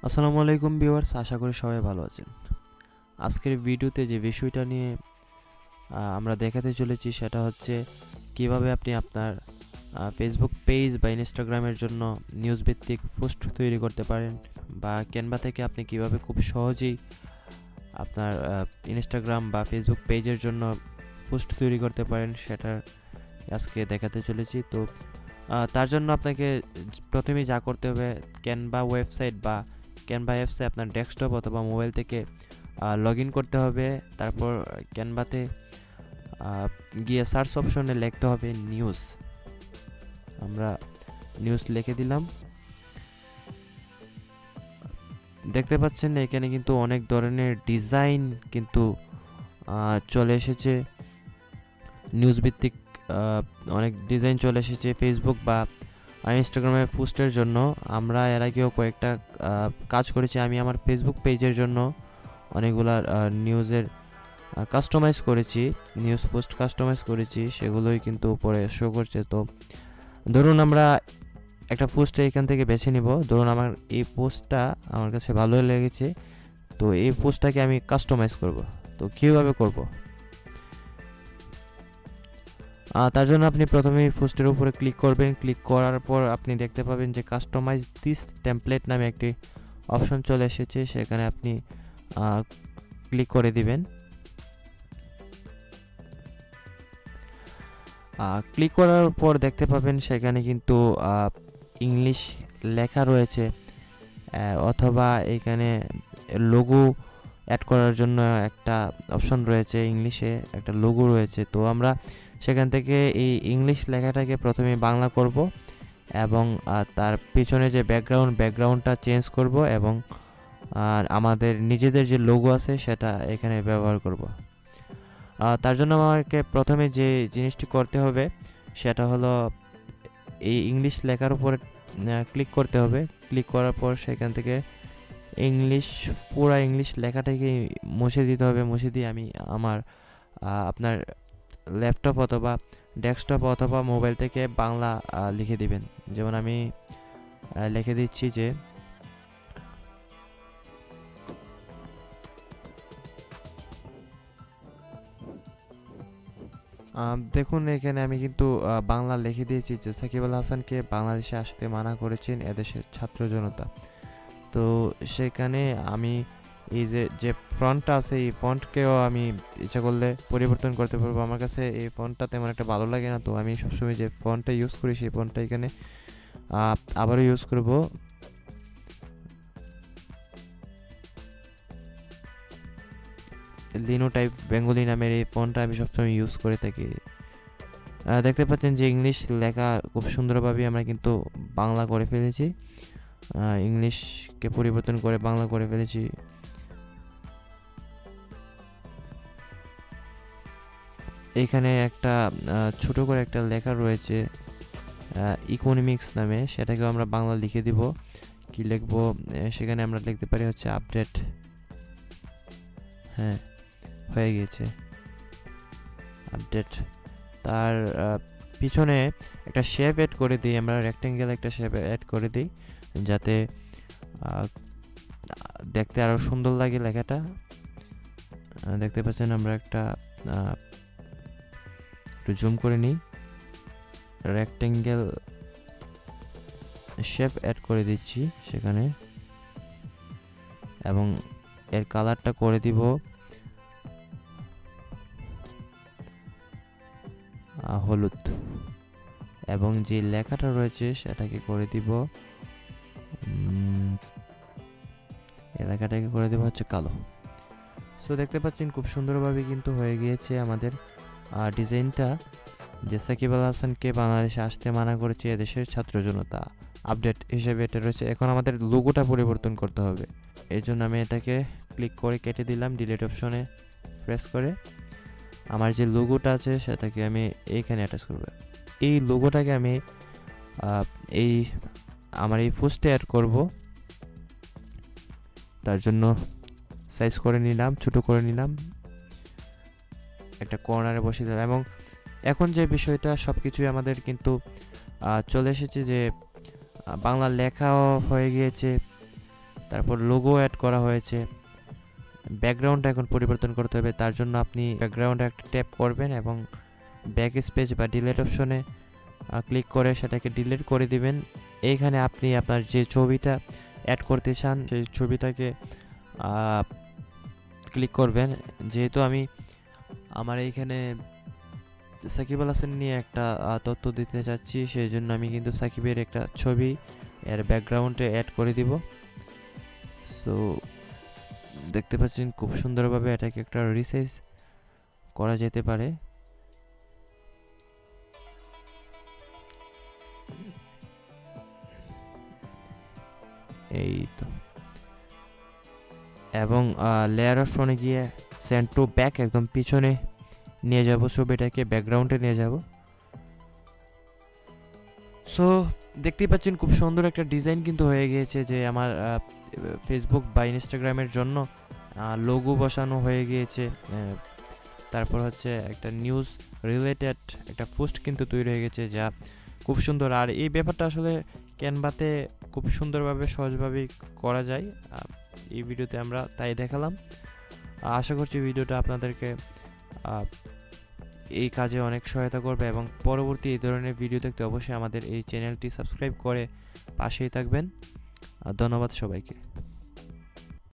আসসালামু আলাইকুম ভিউয়ার্স, আশা করি সবাই ভালো আছেন। আজকের ভিডিওতে যে বিষয়টা নিয়ে আমরা দেখাতে চলেছি সেটা হচ্ছে কিভাবে আপনি আপনার ফেসবুক পেজ বা ইনস্টাগ্রামের জন্য নিউজ ভিত্তিক পোস্ট তৈরি করতে পারেন, বা ক্যানভা থেকে আপনি কিভাবে খুব সহজেই আপনার ইনস্টাগ্রাম বা ফেসবুক পেজের জন্য পোস্ট তৈরি করতে পারেন সেটা আজকে দেখাতে চলেছি। তো তার জন্য আপনাকে প্রথমেই যা করতে হবে, ক্যানভা ওয়েবসাইট বা ক্যানভা অ্যাপসে আপনার ডেস্কটপ অথবা মোবাইল থেকে লগ ইন করতে হবে। তারপর ক্যানভাতে গিয়ে সার্চ অপশনে লিখতে হবে নিউজ। আমরা নিউজ লিখে দিলাম। দেখতে পাচ্ছেন এখানে কিন্তু অনেক ধরনের ডিজাইন কিন্তু চলে এসেছে, নিউজ ভিত্তিক অনেক ডিজাইন চলে এসেছে ফেসবুক বা ইনস্টাগ্রামের পোস্টের জন্য। আমরা এর আগেও কয়েকটা কাজ করেছি। আমি আমার ফেসবুক পেজের জন্য অনেকগুলা নিউজের কাস্টমাইজ করেছি, নিউজ পোস্ট কাস্টমাইজ করেছি, সেগুলোই কিন্তু উপরে শো করছে। তো ধরুন আমরা একটা পোস্ট এখান থেকে বেছে নিব। ধরুন আমার এই পোস্টটা আমার কাছে ভালোই লেগেছে, তো এই পোস্টটাকে আমি কাস্টমাইজ করব। তো কীভাবে করব? তার জন্য আপনি প্রথমেই পোস্টের উপরে ক্লিক করবেন। ক্লিক করার পর আপনি দেখতে পাবেন যে কাস্টমাইজ দিস টেমপ্লেট নামে একটি অপশন চলে এসেছে, সেখানে আপনি ক্লিক করে দিবেন। ক্লিক করার পর দেখতে পাবেন সেখানে কিন্তু ইংলিশ লেখা রয়েছে, অথবা এখানে লোগো অ্যাড করার জন্য একটা অপশন রয়েছে, ইংলিশে একটা লোগো রয়েছে। তো আমরা সেখান থেকে এই ইংলিশ লেখাটাকে প্রথমে বাংলা করব এবং তার পিছনে যে ব্যাকগ্রাউন্ডটা চেঞ্জ করব এবং আমাদের নিজেদের যে লোগো আছে সেটা এখানে ব্যবহার করব। তার জন্য আমাকে প্রথমে যে জিনিসটি করতে হবে সেটা হলো এই ইংলিশ লেখার উপরে ক্লিক করতে হবে। ক্লিক করার পর সেখান থেকে পুরা ইংলিশ লেখাটাকে মুছে দিতে হবে। মুছে দিয়ে আমি আপনার ল্যাপটপ অথবা ডেস্কটপ অথবা মোবাইল থেকে বাংলা লিখে দিবেন। যেমন আমি লিখে দিচ্ছি যে দেখুন এখানে আমি কিন্তু বাংলা লিখে দিয়েছি যে সাকিব আল হাসানকে বাংলাদেশে আসতে মানা করেছেন এদেশের ছাত্র জনতা। তো সেখানে আমি এই যে ফন্টটা আছে এই ফন্টকেও আমি ইচ্ছা করলে পরিবর্তন করতে পারবো। আমার কাছে এই ফন্টটা তেমন একটা ভালো লাগে না, তো আমি সবসময় যে ফন্টটা ইউজ করি সেই ফন্টটা এখানে আবারও ইউজ করব। লিনোটাইপ বেঙ্গলি নামের এই ফন্টটা আমি সবসময় ইউজ করে থাকি। দেখতে পাচ্ছেন যে ইংলিশ লেখা খুব সুন্দরভাবে আমরা কিন্তু বাংলা করে ফেলেছি, ইংলিশকে পরিবর্তন করে বাংলা করে ফেলেছি। এখানে একটা ছোট করে একটা লেখা রয়েছে ইকোনমিক্স নামে, সেটাকেও আমরা বাংলা লিখে দিব। কি লিখবো? সেখানে আমরা লিখতে পারি হচ্ছে আপডেট। হ্যাঁ, হয়ে গিয়েছে আপডেট। তার পিছনে একটা শেপ অ্যাড করে দিই, আমরা রেক্টেঙ্গেল একটা শেপ অ্যাড করে দিই যাতে দেখতে আরও সুন্দর লাগে লেখাটা। দেখতে পাচ্ছেন আমরা একটা একটু জুম করে নিই, রেক্টেঙ্গেল শেপ অ্যাড করে দিচ্ছি সেখানে, এবং এর কালারটা করে দিব হলুদ, এবং যে লেখাটা রয়েছে সেটাকে করে দিব লেখাটাকে করে দেব হচ্ছে কালো। সো দেখতে পাচ্ছেন খুব সুন্দরভাবে কিন্তু হয়ে গিয়েছে আমাদের ডিজাইনটা, যে সাকিব আল হাসানকে বাংলাদেশে আসতে মানা করেছে এদেশের ছাত্র জনতা, আপডেট হিসেবে এটা রয়েছে। এখন আমাদের লোগোটা পরিবর্তন করতে হবে, এই জন্য আমি এটাকে ক্লিক করে কেটে দিলাম, ডিলিট অপশনে প্রেস করে আমার যে লোগোটা আছে সেটাকে আমি এইখানে অ্যাটাচ করব। এই লোগোটাকে আমি আমার এই পোস্টে অ্যাড করব। তার জন্য সাইজ করে নিলাম, ছোট করে নিলাম, একটা কর্নারে বসিয়ে দিলাম। এবং এখন যে বিষয়টা সব কিছুই আমাদের কিন্তু চলে এসেছে, যে বাংলা লেখাও হয়ে গিয়েছে, তারপর লোগো অ্যাড করা হয়েছে। ব্যাকগ্রাউন্ডটা এখন পরিবর্তন করতে হবে, তার জন্য আপনি ব্যাকগ্রাউন্ডে একটা ট্যাপ করবেন এবং ব্যাক স্পেস বা ডিলিট অপশনে ক্লিক করে সেটাকে ডিলিট করে দিবেন। এইখানে আপনি আপনার যে ছবিটা অ্যাড করতে চান সেই ছবিটাকে ক্লিক করবেন। যেহেতু আমি আমার এইখানে সাকিব আল হাসান নিয়ে একটা তথ্য দিতে চাচ্ছি, সেই জন্য আমি কিন্তু সাকিবের একটা ছবি এর ব্যাকগ্রাউন্ডে অ্যাড করে দিব। সো দেখতে পাচ্ছেন খুব সুন্দরভাবে এটাকে একটা রিসাইজ করা যেতে পারে। এই তো, এবং লেয়ার অপশনে গিয়ে সেন্ড টু ব্যাক একদম পিছনে নিয়ে যাব, ছবিটাকে ব্যাকগ্রাউন্ডে নিয়ে যাব। সো দেখতেই পাচ্ছেন খুব সুন্দর একটা ডিজাইন কিন্তু হয়ে গিয়েছে, যে আমার ফেসবুক বা ইনস্টাগ্রামের জন্য লোগো বসানো হয়ে গিয়েছে। তারপর হচ্ছে একটা নিউজ রিলেটেড একটা পোস্ট কিন্তু তৈরি হয়ে গেছে, যা খুব সুন্দর। আর এই ব্যাপারটা আসলে ক্যানভাতে খুব সুন্দরভাবে সহজভাবেই করা যায়। এই ভিডিওতে আমরা তাই দেখালাম। আশা করছি ভিডিওটা আপনাদেরকে এই কাজে অনেক সহায়তা করবে, এবং পরবর্তী এই ধরনের ভিডিও দেখতে অবশ্যই আমাদের এই চ্যানেলটি সাবস্ক্রাইব করে পাশেই থাকবেন। ধন্যবাদ সবাইকে।